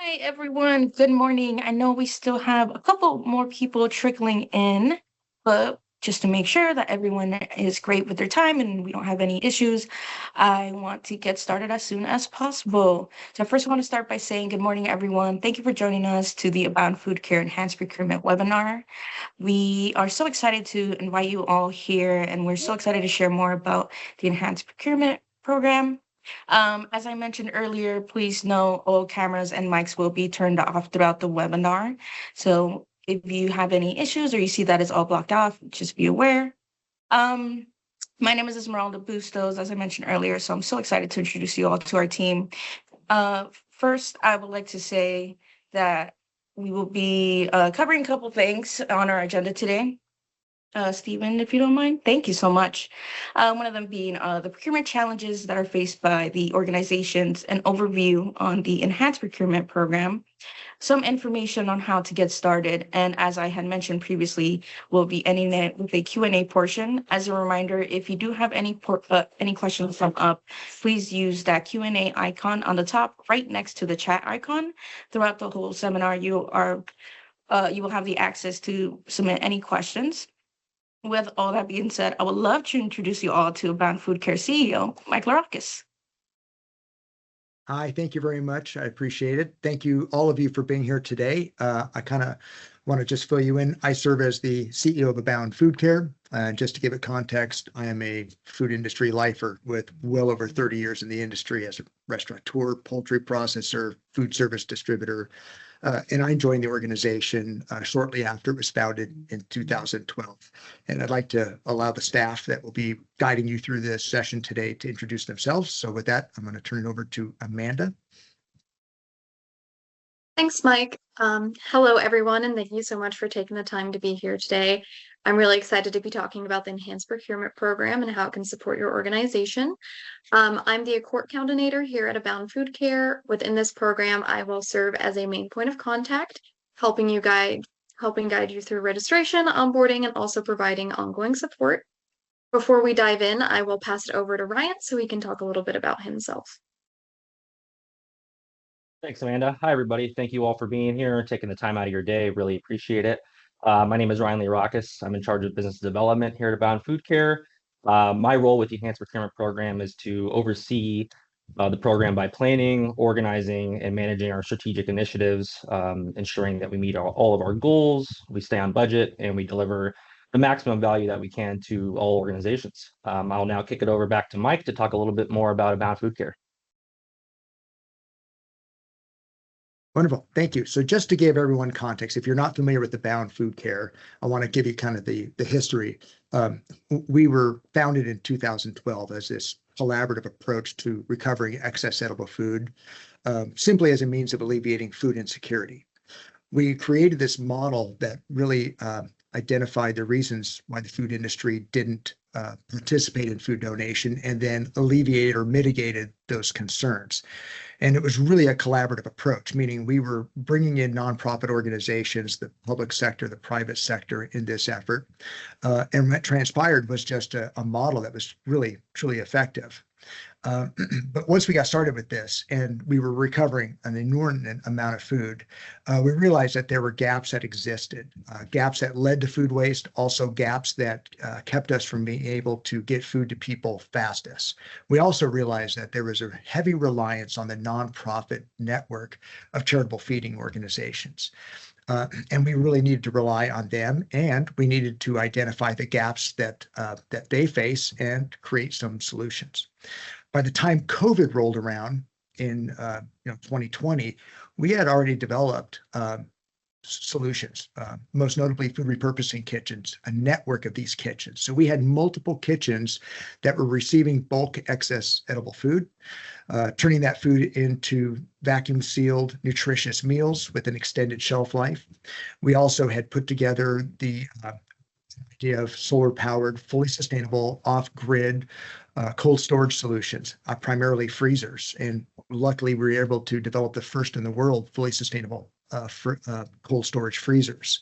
Hi, everyone. Good morning. I know we still have a couple more people trickling in, but just to make sure that everyone is great with their time and we don't have any issues, I want to get started as soon as possible. So, first, I want to start by saying good morning, everyone. Thank you for joining us to the Abound Food Care Enhanced Procurement webinar. We are so excited to invite you all here, and we're so excited to share more about the Enhanced Procurement Program. As I mentioned earlier, please know all cameras and mics will be turned off throughout the webinar. So if you have any issues or you see that it's all blocked off, just be aware. Um, my name is Esmeralda Bustos, as I mentioned earlier, so I'm so excited to introduce you all to our team. First, I would like to say that we will be covering a couple things on our agenda today. Stephen, if you don't mind. Thank you so much. One of them being the procurement challenges that are faced by the organizations, an overview on the Enhanced Procurement Program, some information on how to get started, and as I had mentioned previously, we'll be ending it with a Q&A portion. As a reminder, if you do have any questions come up, please use that Q&A icon on the top right next to the chat icon. Throughout the whole seminar, you will have the access to submit any questions. With all that being said, I would love to introduce you all to Abound Food Care CEO, Mike Larakis. Hi, thank you very much. I appreciate it. Thank you, all of you, for being here today. I kind of want to just fill you in. I serve as the CEO of Abound Food Care. Just to give it context, I am a food industry lifer with well over 30 years in the industry as a restaurateur, poultry processor, food service distributor. And I joined the organization shortly after it was founded in 2012. And I'd like to allow the staff that will be guiding you through this session today to introduce themselves. So with that, I'm going to turn it over to Amanda. Thanks, Mike. Hello, everyone, and thank you so much for taking the time to be here today. I'm really excited to be talking about the Enhanced Procurement Program and how it can support your organization. I'm the Accord Coordinator here at Abound Food Care. Within this program, I will serve as a main point of contact, helping guide you through registration, onboarding, and also providing ongoing support. Before we dive in, I will pass it over to Ryan so he can talk a little bit about himself. Thanks, Amanda. Hi, everybody. Thank you all for being here, taking the time out of your day. Really appreciate it. My name is Ryan Larakis. I'm in charge of business development here at Abound Food Care. My role with the Enhanced Procurement Program is to oversee the program by planning, organizing, and managing our strategic initiatives, ensuring that we meet all of our goals, we stay on budget, and we deliver the maximum value that we can to all organizations. I'll now kick it over back to Mike to talk a little bit more about Abound Food Care. Wonderful. Thank you. So just to give everyone context, if you're not familiar with Abound Food Care, I want to give you kind of the history. We were founded in 2012 as this collaborative approach to recovering excess edible food, simply as a means of alleviating food insecurity. We created this model that really identified the reasons why the food industry didn't participate in food donation and then alleviated or mitigated those concerns. And it was really a collaborative approach, meaning we were bringing in nonprofit organizations, the public sector, the private sector in this effort. And what transpired was just a model that was really, truly effective. But once we got started with this and we were recovering an inordinate amount of food, we realized that there were gaps that existed, gaps that led to food waste, also gaps that kept us from being able to get food to people fastest. We also realized that there was a heavy reliance on the nonprofit network of charitable feeding organizations. And we really needed to rely on them, and we needed to identify the gaps that they face and create some solutions. By the time COVID rolled around in 2020, we had already developed solutions, most notably food repurposing kitchens, a network of these kitchens. So we had multiple kitchens that were receiving bulk excess edible food, turning that food into vacuum sealed, nutritious meals with an extended shelf life. We also had put together the idea of solar powered, fully sustainable, off grid cold storage solutions, primarily freezers. And luckily, we were able to develop the first in the world fully sustainable cold storage freezers.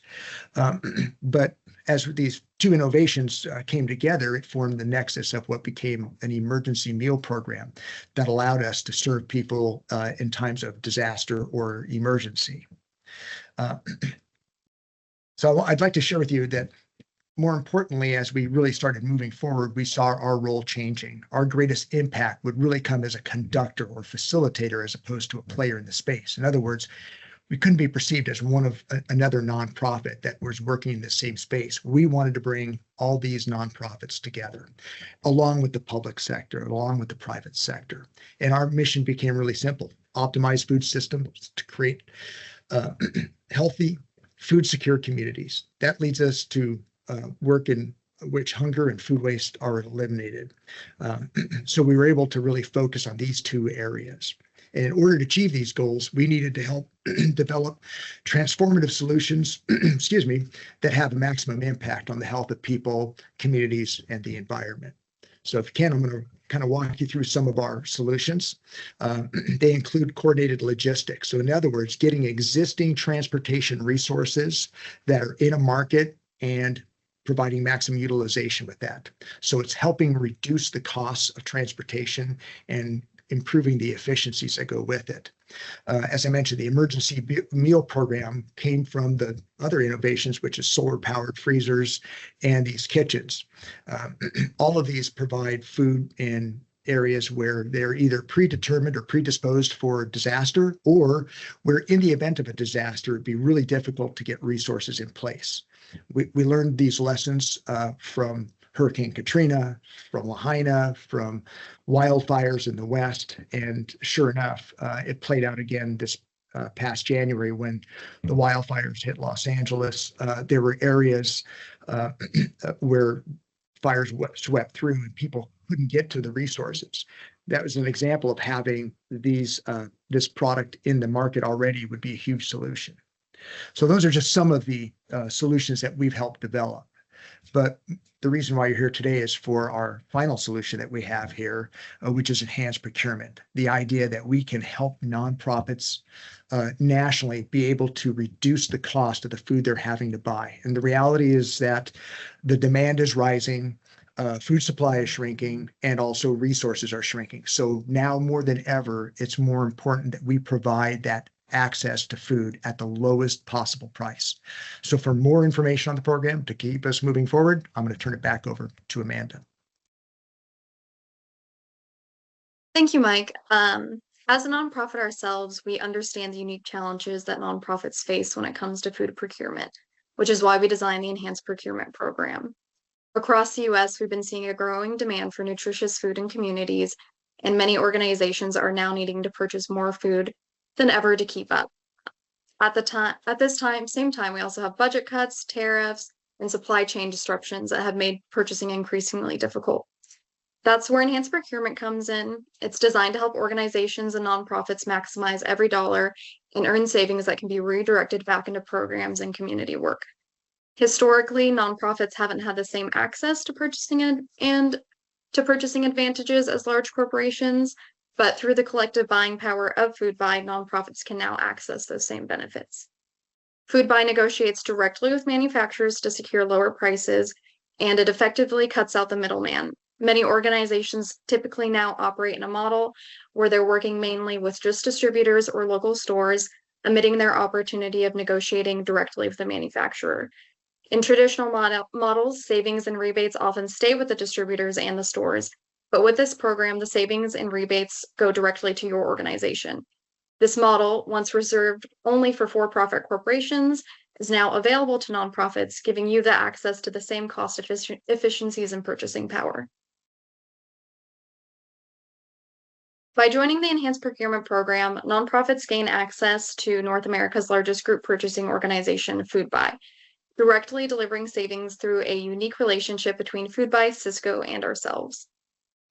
But as these two innovations came together, it formed the nexus of what became an emergency meal program that allowed us to serve people in times of disaster or emergency. So I'd like to share with you that more importantly, as we really started moving forward, we saw our role changing. Our greatest impact would really come as a conductor or facilitator as opposed to a player in the space. In other words, we couldn't be perceived as one of another nonprofit that was working in the same space. We wanted to bring all these nonprofits together, along with the public sector, along with the private sector. And our mission became really simple: optimize food systems to create healthy, food secure communities. That leads us to work in which hunger and food waste are eliminated. So we were able to really focus on these two areas. And in order to achieve these goals, we needed to help develop transformative solutions, excuse me, that have a maximum impact on the health of people, communities, and the environment. So if you can, I'm going to kind of walk you through some of our solutions. They include coordinated logistics. So in other words, getting existing transportation resources that are in a market and providing maximum utilization with that. So it's helping reduce the costs of transportation and improving the efficiencies that go with it. As I mentioned, the emergency meal program came from the other innovations, which is solar-powered freezers and these kitchens. All of these provide food in areas where they're either predetermined or predisposed for disaster, or where in the event of a disaster, it'd be really difficult to get resources in place. We learned these lessons from Hurricane Katrina, from Lahaina, from wildfires in the West. And sure enough, it played out again this past January when the wildfires hit Los Angeles. There were areas where fires swept through and people couldn't get to the resources. That was an example of having this product in the market already would be a huge solution. So those are just some of the solutions that we've helped develop. But the reason why you're here today is for our final solution that we have here, which is enhanced procurement. The idea that we can help nonprofits nationally be able to reduce the cost of the food they're having to buy. And the reality is that the demand is rising, food supply is shrinking, and also resources are shrinking. So now more than ever, it's more important that we provide that access to food at the lowest possible price. So for more information on the program to keep us moving forward, I'm going to turn it back over to Amanda. Thank you, Mike. As a nonprofit ourselves, we understand the unique challenges that nonprofits face when it comes to food procurement, which is why we designed the Enhanced Procurement Program. Across the U.S., we've been seeing a growing demand for nutritious food in communities, and many organizations are now needing to purchase more food than ever to keep up. At this same time, we also have budget cuts, tariffs, and supply chain disruptions that have made purchasing increasingly difficult. That's where enhanced procurement comes in. It's designed to help organizations and nonprofits maximize every dollar and earn savings that can be redirected back into programs and community work. Historically, nonprofits haven't had the same access to purchasing advantages as large corporations, but through the collective buying power of Foodbuy, nonprofits can now access those same benefits. Foodbuy negotiates directly with manufacturers to secure lower prices, and it effectively cuts out the middleman. Many organizations typically now operate in a model where they're working mainly with just distributors or local stores, omitting their opportunity of negotiating directly with the manufacturer. In traditional models, savings and rebates often stay with the distributors and the stores. But with this program, the savings and rebates go directly to your organization. This model, once reserved only for for-profit corporations, is now available to nonprofits, giving you the access to the same cost efficiencies and purchasing power. By joining the Enhanced Procurement Program, nonprofits gain access to North America's largest group purchasing organization, Foodbuy, directly delivering savings through a unique relationship between Foodbuy, Cisco, and ourselves.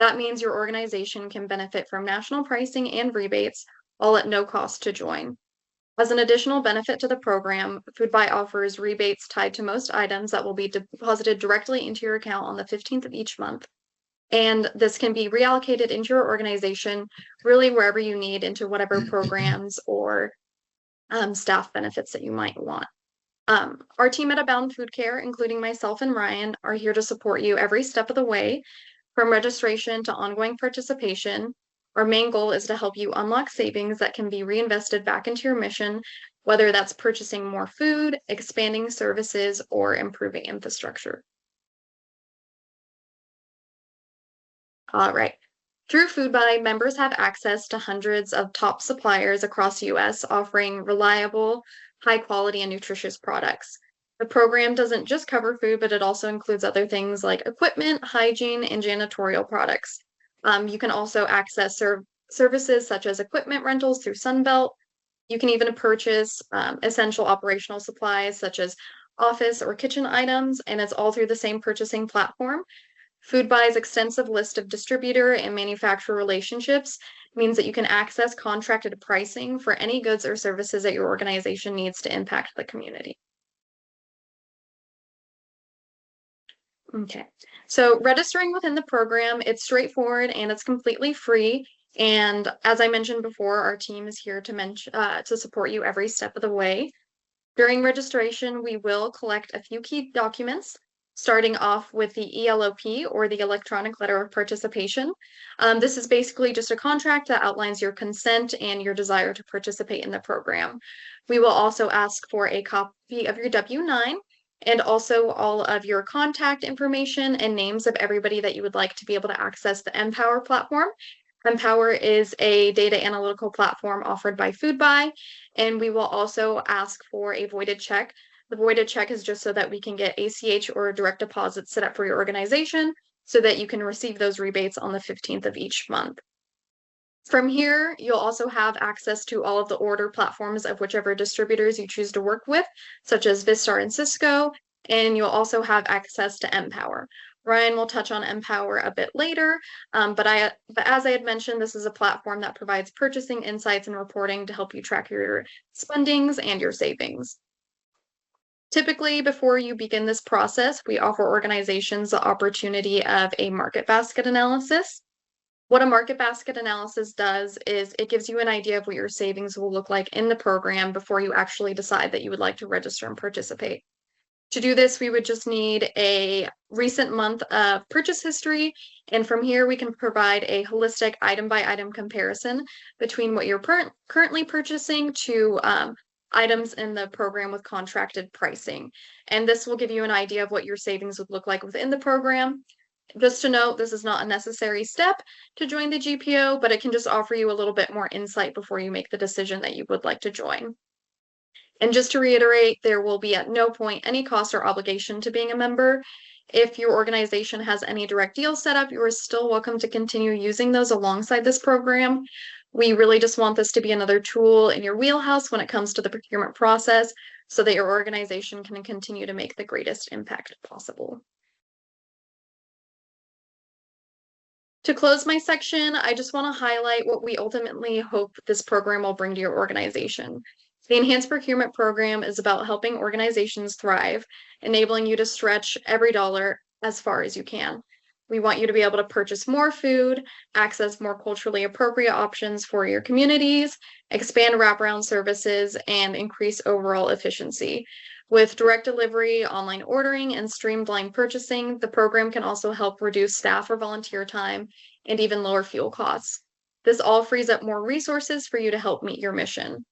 That means your organization can benefit from national pricing and rebates, all at no cost to join. As an additional benefit to the program, Foodbuy offers rebates tied to most items that will be deposited directly into your account on the 15th of each month. And this can be reallocated into your organization, really wherever you need, into whatever programs or staff benefits that you might want. Our team at Abound Food Care, including myself and Ryan, are here to support you every step of the way, from registration to ongoing participation. Our main goal is to help you unlock savings that can be reinvested back into your mission, whether that's purchasing more food, expanding services, or improving infrastructure. All right. Through FoodBuy, members have access to hundreds of top suppliers across the US offering reliable, high quality, and nutritious products. The program doesn't just cover food, but it also includes other things like equipment, hygiene, and janitorial products. You can also access services such as equipment rentals through Sunbelt. You can even purchase essential operational supplies such as office or kitchen items, and it's all through the same purchasing platform. FoodBuy's extensive list of distributor and manufacturer relationships means that you can access contracted pricing for any goods or services that your organization needs to impact the community. Okay, so registering within the program, it's straightforward and it's completely free. And as I mentioned before, our team is here to support you every step of the way. During registration, we will collect a few key documents, starting off with the ELOP, or the Electronic Letter of Participation. This is basically just a contract that outlines your consent and your desire to participate in the program. We will also ask for a copy of your W-9 and also all of your contact information and names of everybody that you would like to be able to access the Empower platform. Empower is a data analytical platform offered by FoodBuy, and we will also ask for a voided check. The voided check is just so that we can get ACH or direct deposit set up for your organization so that you can receive those rebates on the 15th of each month. From here, you'll also have access to all of the order platforms of whichever distributors you choose to work with, such as Vistar and Cisco, and you'll also have access to Empower. Ryan will touch on Empower a bit later, but as I had mentioned, this is a platform that provides purchasing insights and reporting to help you track your spendings and your savings. Typically, before you begin this process, we offer organizations the opportunity of a market basket analysis. What a market basket analysis does is it gives you an idea of what your savings will look like in the program before you actually decide that you would like to register and participate. To do this, we would just need a recent month of purchase history, and from here we can provide a holistic item-by-item comparison between what you're currently purchasing to items in the program with contracted pricing. And this will give you an idea of what your savings would look like within the program. Just to note, this is not a necessary step to join the GPO, but it can just offer you a little bit more insight before you make the decision that you would like to join. And just to reiterate, there will be at no point any cost or obligation to being a member. If your organization has any direct deals set up, you are still welcome to continue using those alongside this program. We really just want this to be another tool in your wheelhouse when it comes to the procurement process so that your organization can continue to make the greatest impact possible. To close my section, I just want to highlight what we ultimately hope this program will bring to your organization. The Enhanced Procurement Program is about helping organizations thrive, enabling you to stretch every dollar as far as you can. We want you to be able to purchase more food, access more culturally appropriate options for your communities, expand wraparound services, and increase overall efficiency. With direct delivery, online ordering, and streamlined purchasing, the program can also help reduce staff or volunteer time and even lower fuel costs. This all frees up more resources for you to help meet your mission.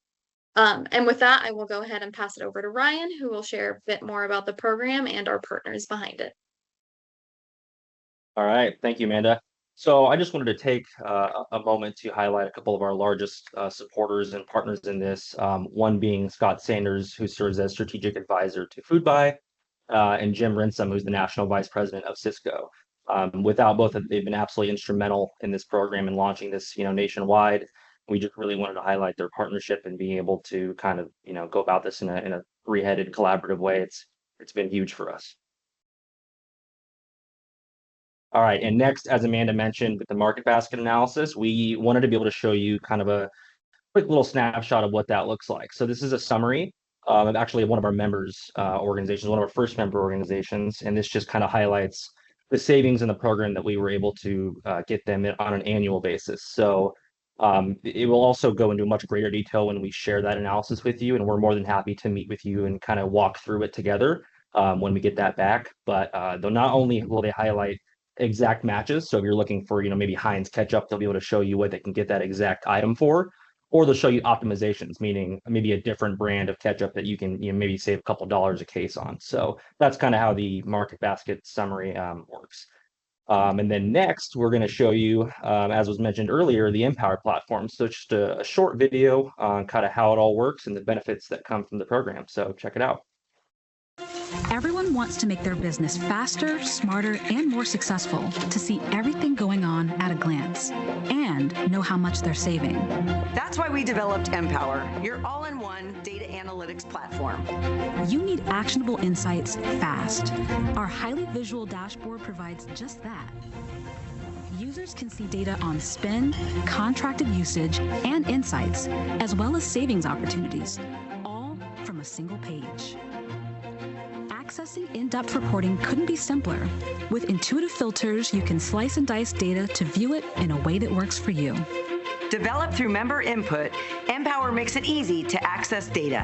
And with that, I will go ahead and pass it over to Ryan, who will share a bit more about the program and our partners behind it. All right, thank you, Amanda. So I just wanted to take a moment to highlight a couple of our largest supporters and partners in this, one being Scott Sanders, who serves as strategic advisor to FoodBuy, and Jim Rinsum, who's the national vice president of Cisco. Without both of them, they've been absolutely instrumental in this program and launching this, nationwide. We just really wanted to highlight their partnership and being able to kind of, go about this in a three-headed collaborative way. It's been huge for us. All right, and next, as Amanda mentioned, with the market basket analysis, we wanted to be able to show you kind of a quick little snapshot of what that looks like. So this is a summary of actually one of our members organizations, one of our first member organizations, and this just kind of highlights the savings in the program that we were able to get them on an annual basis. So It will also go into much greater detail when we share that analysis with you, and we're more than happy to meet with you and kind of walk through it together when we get that back. But they'll not only will they highlight exact matches, so if you're looking for, maybe Heinz ketchup, they'll be able to show you what they can get that exact item for, or they'll show you optimizations, meaning maybe a different brand of ketchup that you can maybe save a couple dollars a case on. So that's kind of how the market basket summary works. And then next, we're going to show you, as was mentioned earlier, the Empower platform. So just a short video on kind of how it all works and the benefits that come from the program. So check it out. Everyone wants to make their business faster, smarter, and more successful, to see everything going on at a glance and know how much they're saving. That's why we developed Empower, your all-in-one data analytics platform. You need actionable insights fast. Our highly visual dashboard provides just that. Users can see data on spend, contracted usage, and insights, as well as savings opportunities, all from a single page. Accessing in-depth reporting couldn't be simpler. With intuitive filters, you can slice and dice data to view it in a way that works for you. Developed through member input, Empower makes it easy to access data.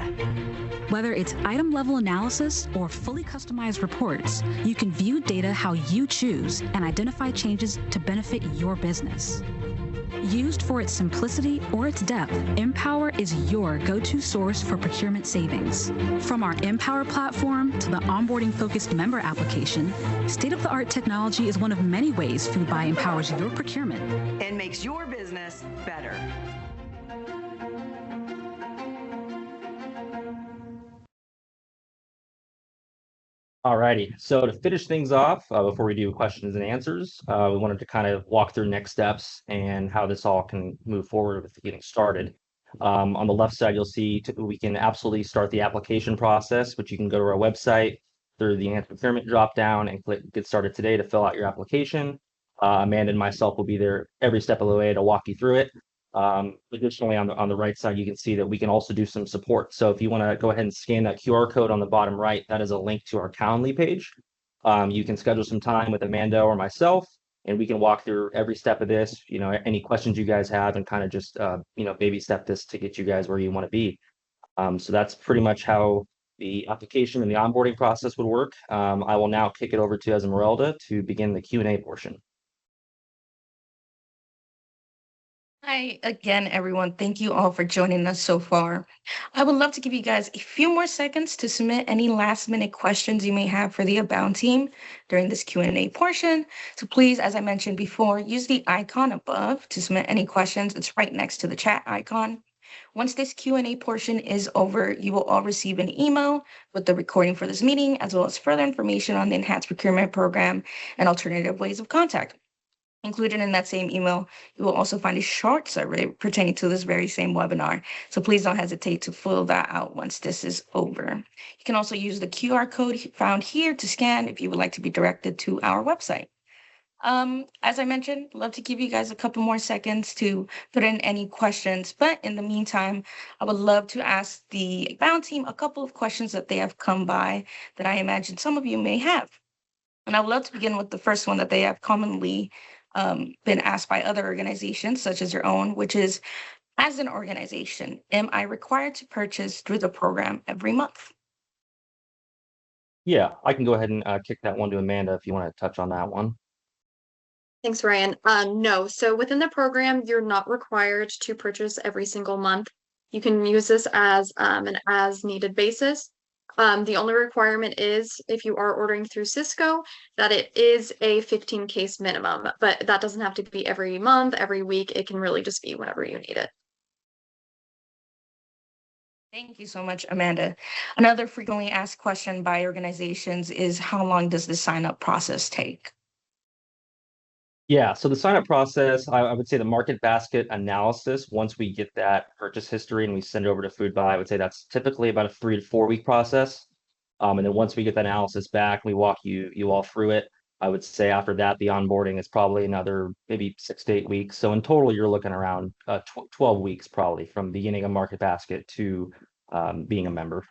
Whether it's item-level analysis or fully customized reports, you can view data how you choose and identify changes to benefit your business. Used for its simplicity or its depth, Empower is your go-to source for procurement savings. From our Empower platform to the onboarding-focused member application, state-of-the-art technology is one of many ways Food Buy empowers your procurement And makes your business better. Alrighty, so to finish things off, before we do questions and answers, we wanted to kind of walk through next steps and how this all can move forward with getting started. On the left side, you'll see we can absolutely start the application process, which you can go to our website through the Enhanced Procurement dropdown and click Get Started Today to fill out your application. Amanda and myself will be there every step of the way to walk you through it. Additionally, on the right side, you can see that we can also do some support. So if you want to go ahead and scan that QR code on the bottom right, that is a link to our Calendly page. You can schedule some time with Amanda or myself, and we can walk through every step of this, any questions you guys have, and kind of just, baby step this to get you guys where you want to be. So that's pretty much how the application and the onboarding process would work. I will now kick it over to Esmeralda to begin the Q&A portion. Hi again, everyone. Thank you all for joining us so far. I would love to give you guys a few more seconds to submit any last-minute questions you may have for the Abound team during this Q&A portion. So please, as I mentioned before, use the icon above to submit any questions. It's right next to the chat icon. Once this Q&A portion is over, you will all receive an email with the recording for this meeting, as well as further information on the Enhanced Procurement Program and alternative ways of contact. Included in that same email, you will also find a short survey pertaining to this very same webinar. So please don't hesitate to fill that out once this is over. You can also use the QR code found here to scan if you would like to be directed to our website. As I mentioned, love to give you guys a couple more seconds to put in any questions. But in the meantime, I would love to ask the Abound team a couple of questions that they have come by that I imagine some of you may have. And I would love to begin with the first one that they have commonly been asked by other organizations, such as your own, which is, as an organization, am I required to purchase through the program every month? Yeah, I can go ahead and kick that one to Amanda if you want to touch on that one. Thanks, Ryan. No, so within the program, you're not required to purchase every single month. You can use this as an as-needed basis. The only requirement is, if you are ordering through Cisco, that it is a 15 case minimum, but that doesn't have to be every month, every week. It can really just be whenever you need it. Thank you so much, Amanda. Another frequently asked question by organizations is, how long does the sign-up process take? Yeah, so the sign-up process, I would say the market basket analysis, once we get that purchase history and we send it over to Food Buy, I would say that's typically about a 3 to 4 week process. And then once we get that analysis back, we walk you all through it. I would say after that, the onboarding is probably another maybe 6 to 8 weeks. So in total, you're looking around 12 weeks probably from beginning a market basket to being a member.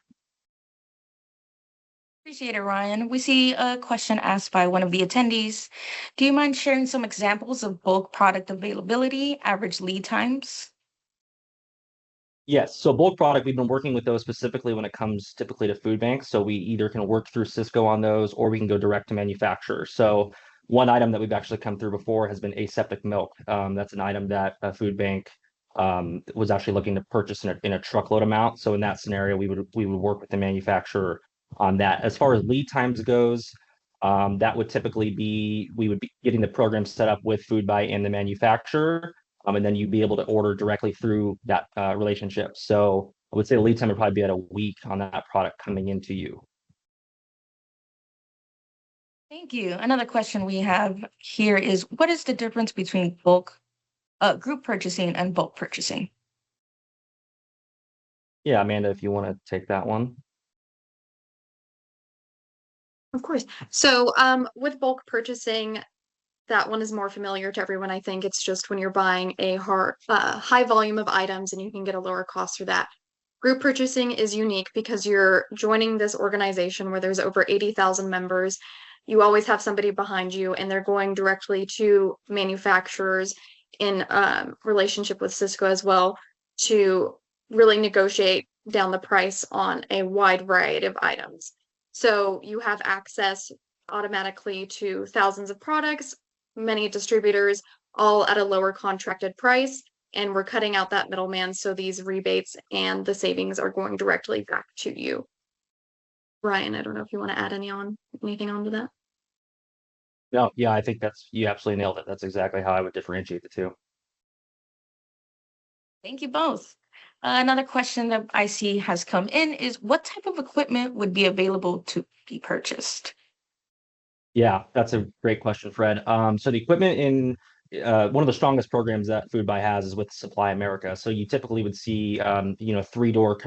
Appreciate it, Ryan. We see a question asked by one of the attendees. Do you mind sharing some examples of bulk product availability, average lead times? Yes, so bulk product, we've been working with those specifically when it comes typically to food banks. So we either can work through Cisco on those or we can go direct to manufacturer. So one item that we've actually come through before has been aseptic milk. That's an item that a food bank was actually looking to purchase in a truckload amount. So in that scenario, we would work with the manufacturer on that. As far as lead times goes, that would typically be we would be getting the program set up with Foodbuy and the manufacturer, and then you'd be able to order directly through that relationship. So I would say the lead time would probably be at a week on that product coming into you. Thank you. Another question we have here is what is the difference between group purchasing and bulk purchasing? Yeah, Amanda, if you want to take that one. Of course. So with bulk purchasing, that one is more familiar to everyone. I think it's just when you're buying a high volume of items and you can get a lower cost for that. Group purchasing is unique because you're joining this organization where there's over 80,000 members. You always have somebody behind you, and they're going directly to manufacturers in relationship with Cisco as well to really negotiate down the price on a wide variety of items. So you have access automatically to thousands of products, many distributors, all at a lower contracted price. And we're cutting out that middleman. So these rebates and the savings are going directly back to you. Ryan, I don't know if you want to add anything onto that. No, yeah, I think you absolutely nailed it. That's exactly how I would differentiate the two. Thank you both. Another question that I see has come in is what type of equipment would be available to be purchased? Yeah, that's a great question, Fred. So the equipment in one of the strongest programs that Foodbuy has is with Supply America. So you typically would see, 3-door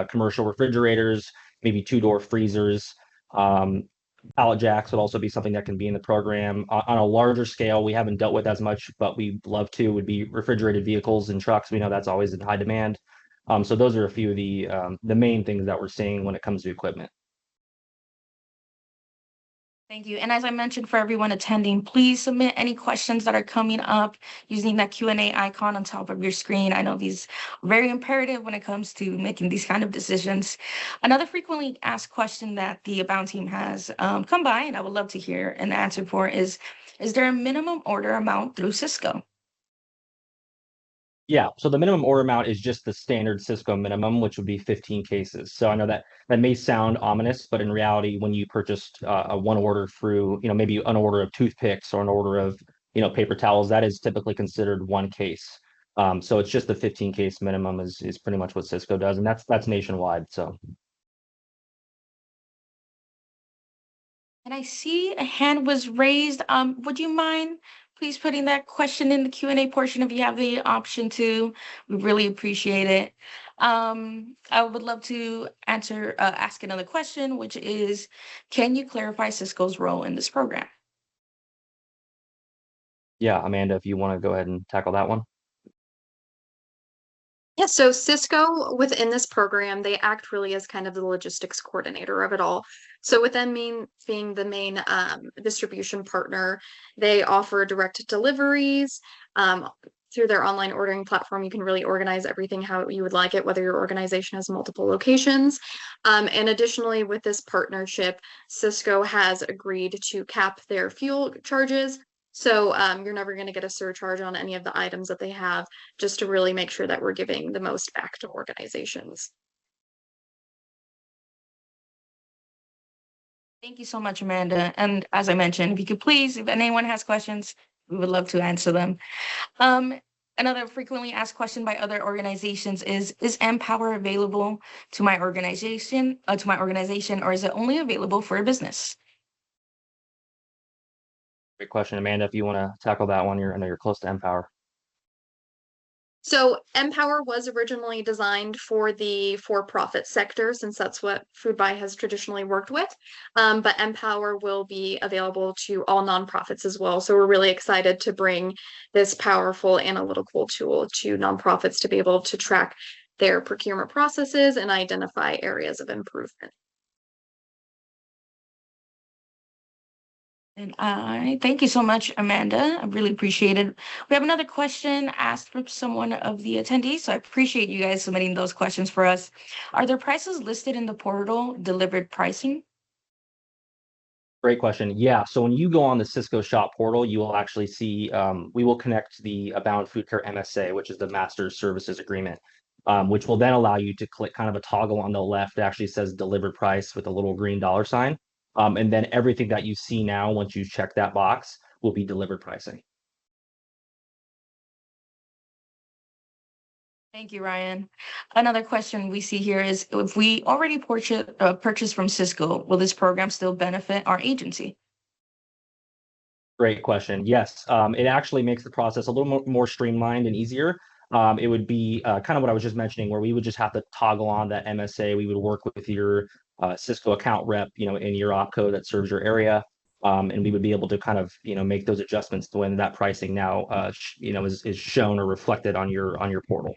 commercial refrigerators, maybe 2-door freezers. Pallet jacks would also be something that can be in the program. On a larger scale, we haven't dealt with as much, but we'd love to, would be refrigerated vehicles and trucks. We know that's always in high demand. So those are a few of the main things that we're seeing when it comes to equipment. Thank you. And as I mentioned for everyone attending, please submit any questions that are coming up using that Q&A icon on top of your screen. I know these are very imperative when it comes to making these kind of decisions. Another frequently asked question that the Abound team has come by, and I would love to hear an answer for is there a minimum order amount through Cisco? Yeah, so the minimum order amount is just the standard Cisco minimum, which would be 15 cases. So I know that may sound ominous, but in reality, when you purchased a one order through, maybe an order of toothpicks or an order of, paper towels, that is typically considered one case. So it's just the 15 case minimum is pretty much what Cisco does, and that's nationwide. So. And I see a hand was raised. Would you mind please putting that question in the Q&A portion if you have the option to? We really appreciate it. I would love to ask another question, which is, can you clarify Cisco's role in this program? Yeah, Amanda, if you want to go ahead and tackle that one. Yeah, so Cisco within this program, they act really as kind of the logistics coordinator of it all. So with them being the main distribution partner, they offer direct deliveries. Through their online ordering platform, you can really organize everything how you would like it, whether your organization has multiple locations. And additionally, with this partnership, Cisco has agreed to cap their fuel charges. So you're never going to get a surcharge on any of the items that they have, just to really make sure that we're giving the most back to organizations. Thank you so much, Amanda. And as I mentioned, if you could please, if anyone has questions, we would love to answer them. Another frequently asked question by other organizations is Empower available to my organization, or is it only available for a business? Great question, Amanda. If you want to tackle that one, I know you're close to Empower. So Empower was originally designed for the for-profit sector, since that's what Foodbuy has traditionally worked with. But Empower will be available to all nonprofits as well. So we're really excited to bring this powerful analytical tool to nonprofits to be able to track their procurement processes and identify areas of improvement. And I thank you so much, Amanda. I really appreciate it. We have another question asked from someone of the attendees, so I appreciate you guys submitting those questions for us. Are there prices listed in the portal, delivered pricing? Great question. Yeah. So when you go on the Cisco Shop portal, you will actually see we will connect the Abound Food Care MSA, which is the Master Services Agreement, which will then allow you to click kind of a toggle on the left that actually says delivered price with a little green $sign. And then everything that you see now, once you check that box, will be delivered pricing. Thank you, Ryan. Another question we see here is if we already purchase from Cisco, will this program still benefit our agency? Great question. Yes, it actually makes the process a little more streamlined and easier. It would be kind of what I was just mentioning, where we would just have to toggle on that MSA. We would work with your Cisco account rep, in your opco that serves your area, and we would be able to kind of, make those adjustments to when that pricing now, is shown or reflected on your portal.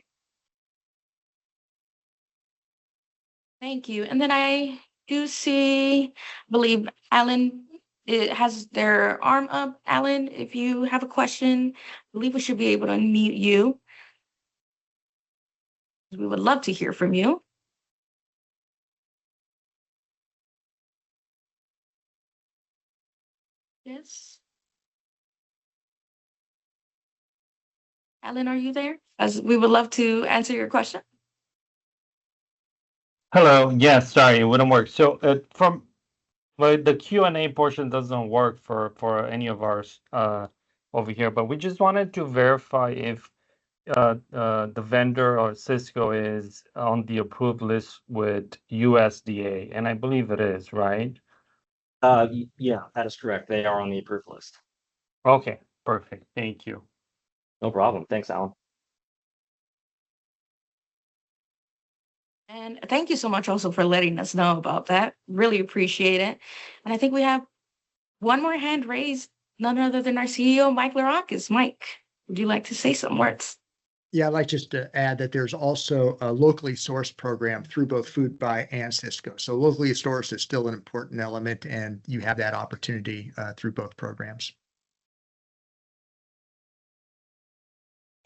Thank you. And then I do see, believe Alan has their arm up. Alan, if you have a question, I believe we should be able to unmute you. We would love to hear from you. Yes. Alan, are you there? As we would love to answer your question. Hello. Yes, sorry, it wouldn't work. So the Q&A portion doesn't work for any of ours over here, but we just wanted to verify if the vendor or Cisco is on the approved list with USDA, and I believe it is, right? Yeah, that is correct. They are on the approved list. Okay, perfect. Thank you. No problem. Thanks, Alan. And thank you so much also for letting us know about that. Really appreciate it. And I think we have one more hand raised, none other than our CEO, Mike Larakis. Mike, would you like to say some words? Yeah, I'd like just to add that there's also a locally sourced program through both Foodbuy and Cisco. So locally sourced is still an important element, and you have that opportunity through both programs.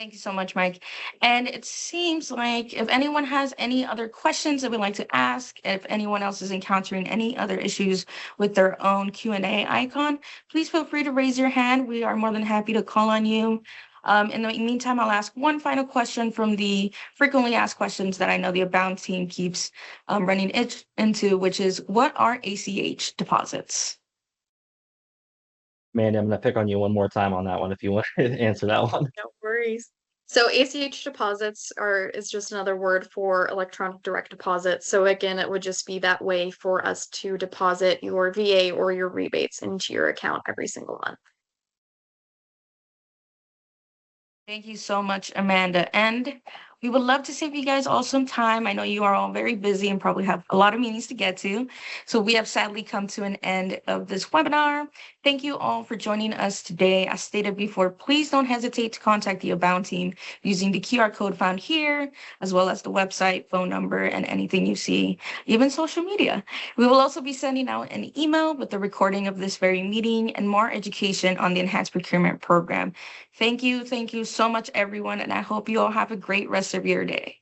Thank you so much, Mike. And it seems like if anyone has any other questions that we'd like to ask, if anyone else is encountering any other issues with their own Q&A icon, please feel free to raise your hand. We are more than happy to call on you. In the meantime, I'll ask one final question from the frequently asked questions that I know the Abound team keeps running it into, which is, what are ACH deposits? Mandy, I'm going to pick on you one more time on that one if you want to answer that one. No worries. So ACH deposits is just another word for electronic direct deposit. So again, it would just be that way for us to deposit your VA or your rebates into your account every single month. Thank you so much, Amanda. And we would love to save you guys all some time. I know you are all very busy and probably have a lot of meetings to get to. So we have sadly come to an end of this webinar. Thank you all for joining us today. As stated before, please don't hesitate to contact the Abound team using the QR code found here, as well as the website, phone number, and anything you see, even social media. We will also be sending out an email with the recording of this very meeting and more education on the Enhanced Procurement Program. Thank you so much, everyone, and I hope you all have a great rest of your day.